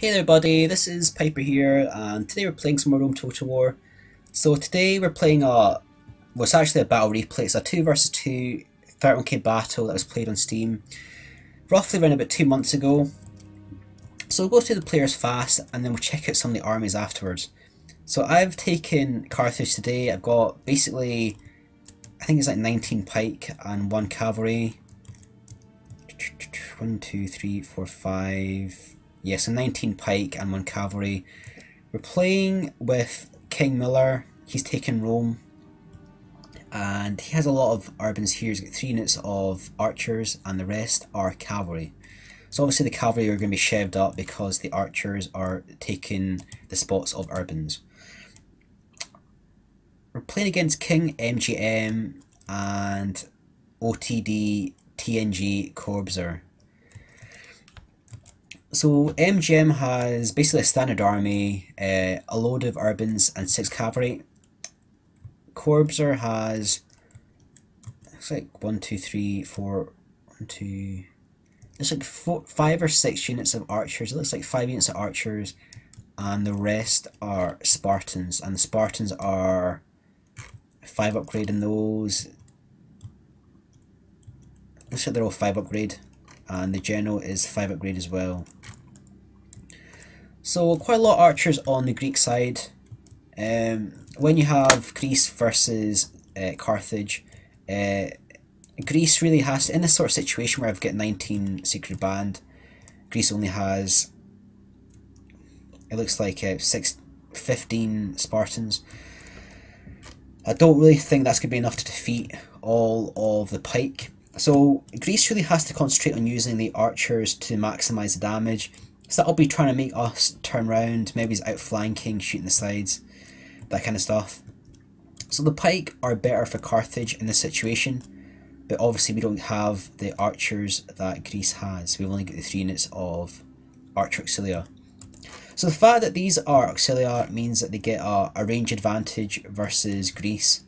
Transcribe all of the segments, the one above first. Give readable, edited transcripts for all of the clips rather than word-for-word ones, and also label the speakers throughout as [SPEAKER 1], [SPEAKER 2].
[SPEAKER 1] Hey there buddy, this is Piper here, and today we're playing some more Rome Total War. So today we're playing well, it's actually a battle replay. It's a 2 versus 2 31k battle that was played on Steam roughly around about 2 months ago. So we'll go through the players fast and then we'll check out some of the armies afterwards. So I've taken Carthage today. I've got basically, I think it's like 19 pike and 1 cavalry. 1, 2, 3, 4, 5... Yeah, so 19 pike and 1 cavalry. We're playing with King Miller. He's taken Rome. And he has a lot of urbans here. He's got 3 units of archers and the rest are cavalry. So obviously the cavalry are going to be shoved up because the archers are taking the spots of urbans. We're playing against KING-MGM and OTD TNG Corpser. So MGM has basically a standard army, a load of urbans and 6 cavalry. Corpser has, looks like 1, 2, 3, 4, 1, 2, it's like 5 or 6 units of archers. It looks like 5 units of archers and the rest are Spartans, and the Spartans are 5 upgrade in those. Looks like they're all 5 upgrade. And the general is 5 upgrade as well. So quite a lot of archers on the Greek side. When you have Greece versus Carthage, Greece really has to, in this sort of situation where I've got 19 secret band, Greece only has, it looks like 15 Spartans. I don't really think that's going to be enough to defeat all of the pike. So Greece really has to concentrate on using the archers to maximise the damage. So that'll be trying to make us turn around, maybe he's outflanking, shooting the sides, that kind of stuff. So the pike are better for Carthage in this situation, but obviously we don't have the archers that Greece has. We've only got the 3 units of archer auxilia. So the fact that these are auxilia means that they get a range advantage versus Greece.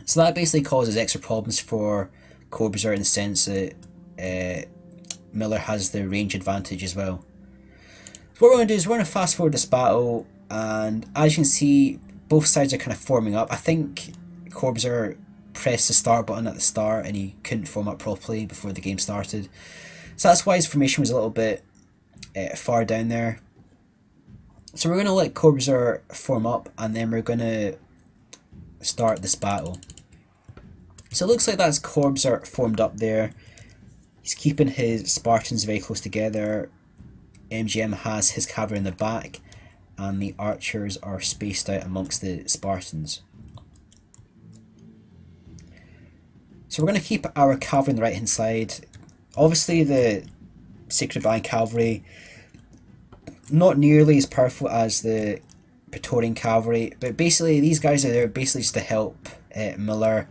[SPEAKER 1] So that basically causes extra problems for Corpser in the sense that Miller has the range advantage as well. So what we're going to do is we're going to fast forward this battle, and as you can see both sides are kind of forming up. I think Corpser pressed the start button at the start and he couldn't form up properly before the game started. So that's why his formation was a little bit far down there. So we're going to let Corpser form up and then we're going to start this battle. So it looks like that's Corpser formed up there. He's keeping his Spartans very close together. MGM has his cavalry in the back and the archers are spaced out amongst the Spartans. So we're going to keep our cavalry on the right hand side. Obviously the Sacred Band cavalry, not nearly as powerful as the Praetorian cavalry, but basically these guys are there basically just to help Miller.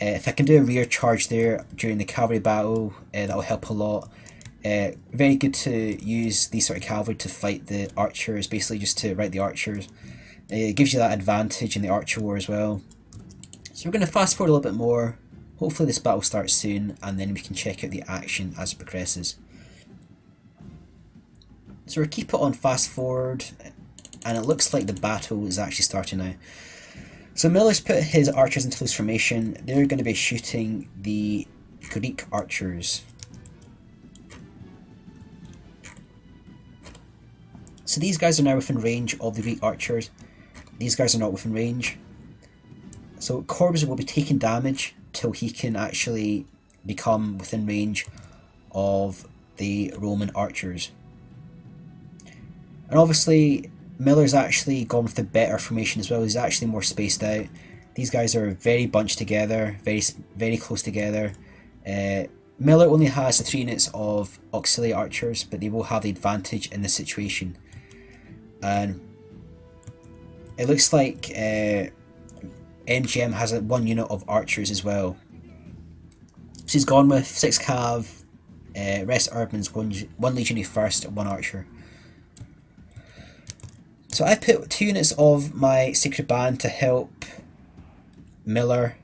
[SPEAKER 1] If I can do a rear charge there during the cavalry battle, that'll help a lot. Very good to use these sort of cavalry to fight the archers, basically just to right the archers. It gives you that advantage in the archer war as well. So we're going to fast forward a little bit more. Hopefully this battle starts soon and then we can check out the action as it progresses. So we'll keep it on fast forward and it looks like the battle is actually starting now. So Miller's put his archers into loose formation. They're going to be shooting the Greek archers. So these guys are now within range of the Greek archers. These guys are not within range. So Corpser will be taking damage till he can actually become within range of the Roman archers. And obviously Miller's actually gone with the better formation as well. He's actually more spaced out. These guys are very bunched together, very close together. Miller only has the 3 units of auxiliary archers, but they will have the advantage in this situation. And it looks like MGM has 1 unit of archers as well. So he's gone with 6 cav, rest urbans, 1 legionary first, 1 archer. So I put 2 units of my Sacred Band to help Miller.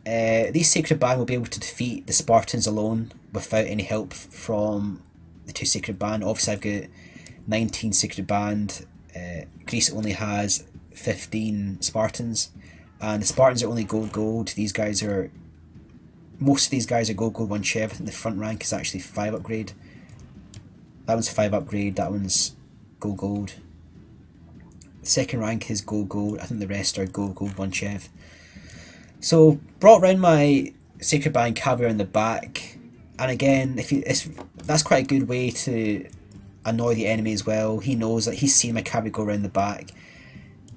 [SPEAKER 1] These Sacred Band will be able to defeat the Spartans alone without any help from the 2 Sacred Band. Obviously I've got 19 secret band. Greece only has 15 Spartans, and the Spartans are only gold. These guys are, most of these guys are gold 1 chev. I think the front rank is actually 5 upgrade. That one's 5 upgrade, that one's gold. The second rank is gold. I think the rest are gold 1 chev. So brought around my Sacred Band cavalry in the back, and again, that's quite a good way to annoy the enemy as well. He knows that he's seen my cavalry go around the back.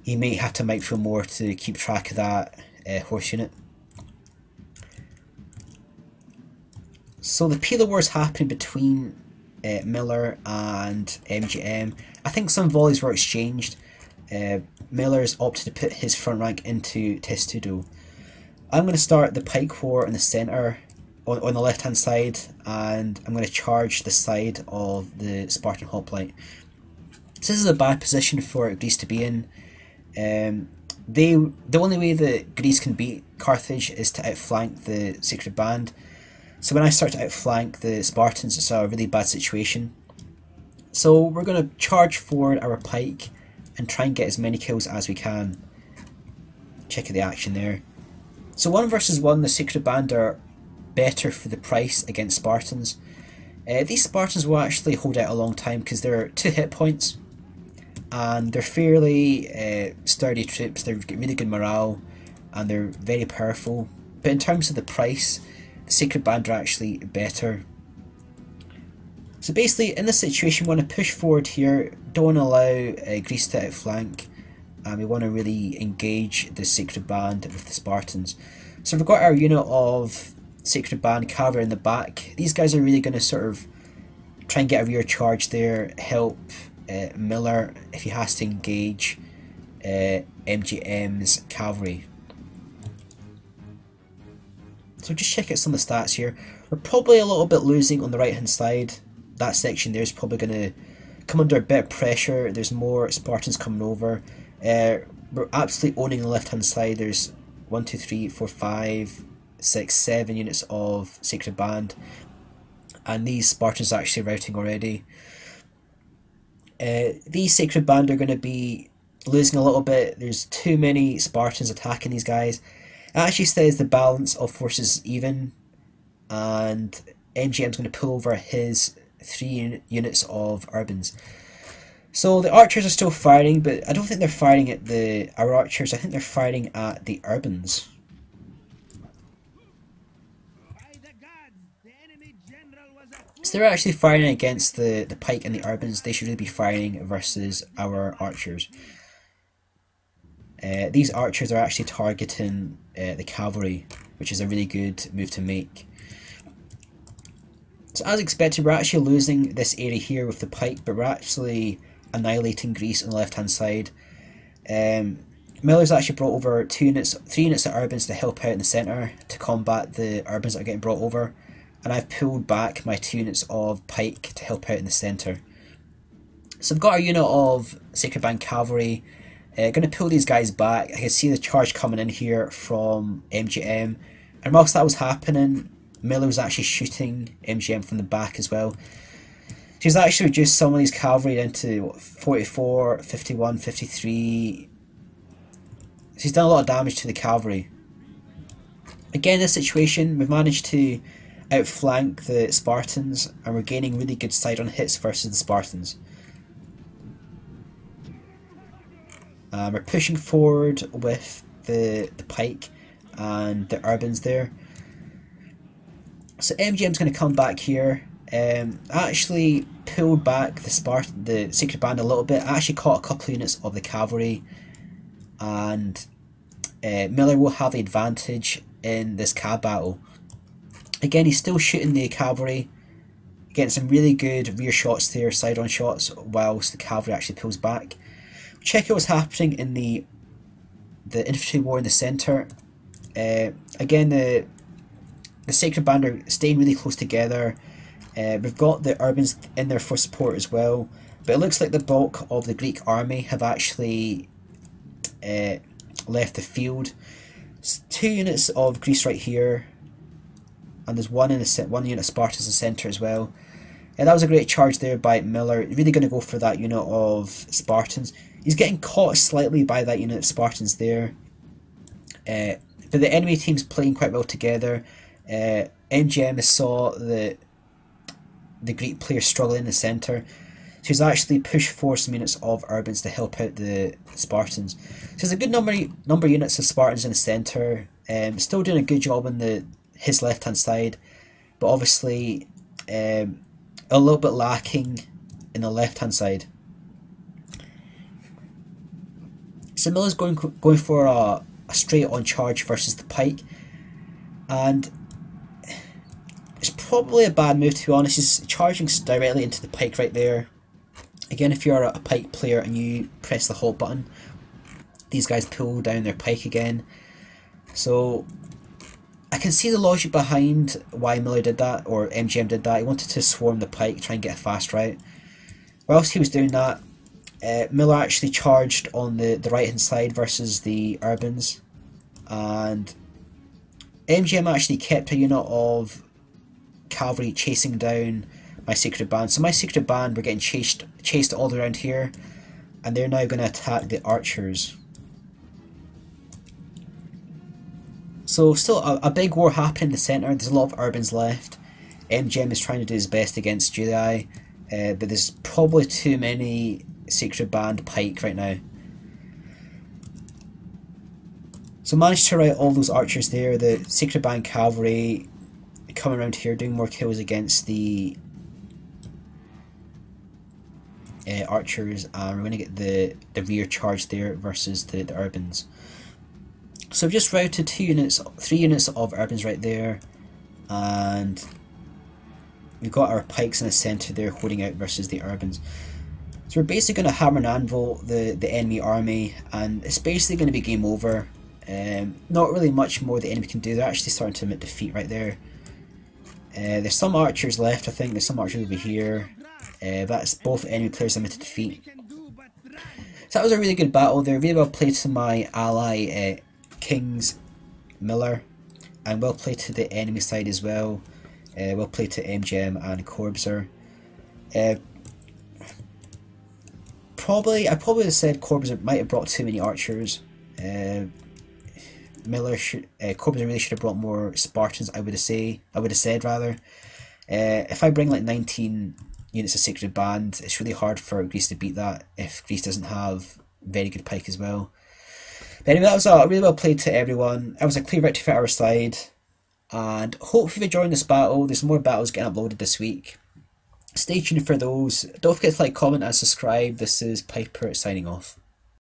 [SPEAKER 1] He may have to micro more to keep track of that horse unit. So the Pila War is happening between Miller and MGM. I think some volleys were exchanged. Miller's opted to put his front rank into Testudo. I'm going to start the Pike War in the centre, on the left hand side, and I'm going to charge the side of the Spartan Hoplite. So this is a bad position for Greece to be in. The only way that Greece can beat Carthage is to outflank the Sacred Band. So when I start to outflank the Spartans, it's a really bad situation. So we're going to charge forward our Pike and try and get as many kills as we can. Check out the action there. So 1 versus 1, the Sacred Band are better for the price against Spartans. These Spartans will actually hold out a long time because they're 2 hit points, and they're fairly sturdy troops. They've got really good morale and they're very powerful. But in terms of the price, the Sacred Band are actually better. So basically, in this situation, we want to push forward here. Don't want to allow Greece to outflank, and we want to really engage the Sacred Band with the Spartans. So we've got our unit of Sacred Band cavalry in the back. These guys are really going to sort of try and get a rear charge there, help Miller if he has to engage MGM's cavalry. So just check out some of the stats here. We're probably a little bit losing on the right hand side. That section there is probably going to come under a bit of pressure. There's more Spartans coming over. We're absolutely owning the left hand side. There's 1, 2, 3, 4, 5, 6, 7 units of Sacred Band, and these Spartans are actually routing already. These Sacred Band are going to be losing a little bit. There's too many Spartans attacking these guys. It actually says the balance of forces even, and MGM's going to pull over his 3 units of Urbans. So the archers are still firing, but I don't think they're firing at our archers. I think they're firing at the Urbans. So they're actually firing against the Pike and the Urbans. They should really be firing versus our archers. These archers are actually targeting the cavalry, which is a really good move to make. So as expected, we're actually losing this area here with the Pike, but we're actually annihilating Greece on the left hand side. Miller's actually brought over 3 units of Urbans to help out in the centre to combat the Urbans that are getting brought over, and I've pulled back my 2 units of Pike to help out in the centre. So I've got a unit of Sacred Band cavalry. Going to pull these guys back. I can see the charge coming in here from MGM, and whilst that was happening, Miller was actually shooting MGM from the back as well. He's actually reduced some of these cavalry down to 44, 51, 53. So he's done a lot of damage to the cavalry. Again, in this situation, we've managed to outflank the Spartans, and we're gaining really good side on hits versus the Spartans. We're pushing forward with the Pike and the Urbans there. So MGM's going to come back here. I actually pulled back the Sacred Band a little bit. I actually caught a couple of units of the cavalry, and Miller will have the advantage in this cab battle. Again, he's still shooting the cavalry, getting some really good rear shots there, side on shots, whilst the cavalry actually pulls back. Check out what's happening in the infantry war in the centre. Again, the Sacred Band are staying really close together. We've got the Urbans in there for support as well, but it looks like the bulk of the Greek army have actually left the field. It's 2 units of Greece right here, and there's one unit of Spartans in the centre as well. That was a great charge there by Miller. Really going to go for that unit of Spartans. He's getting caught slightly by that unit of Spartans there. But the enemy team's playing quite well together. MGM saw the Greek player struggling in the centre. So he's actually pushed for some units of Urbans to help out the Spartans. So there's a good number of units of Spartans in the centre. Still doing a good job on his left hand side. But obviously a little bit lacking in the left hand side. So Miller's going for a straight on charge versus the pike, and it's probably a bad move, to be honest. He's charging directly into the pike right there. Again, if you're a pike player and you press the halt button, these guys pull down their pike again. So I can see the logic behind why Miller did that, or MGM did that. He wanted to swarm the pike, try and get a fast route. Whilst he was doing that, Miller actually charged on the right hand side versus the Urbans, and MGM actually kept a unit of cavalry chasing down my secret band. So my secret band were getting chased all around here, and they're now going to attack the archers. So still a big war happening in the centre. There's a lot of Urbans left. MGM is trying to do his best against Julii, but there's probably too many secret band pike right now. So managed to rout all those archers there. The secret band cavalry coming around here doing more kills against the archers, and we're going to get the rear charge there versus the Urbans. So I've just routed 3 units of Urbans right there, and we've got our pikes in the centre there holding out versus the Urbans. So we're basically going to hammer and anvil the enemy army, and it's basically going to be game over. Not really much more the enemy can do. They're actually starting to admit defeat right there. There's some archers left, I think. There's some archers over here. That's both enemy players admitted defeat. So that was a really good battle there. Really well played to my ally King's Miller, and well played to the enemy side as well. Well played to MGM and Corbzer. I probably would have said Corbzer might have brought too many archers. Corbzer really should have brought more Spartans. I would have said rather. If I bring like 19 units of Sacred Band, it's really hard for Greece to beat that if Greece doesn't have very good pike as well. But anyway, that was really well played to everyone. It was a clear victory for our side, and hope you've enjoyed this battle. There's more battles getting uploaded this week. Stay tuned for those. Don't forget to like, comment and subscribe. This is Piper signing off.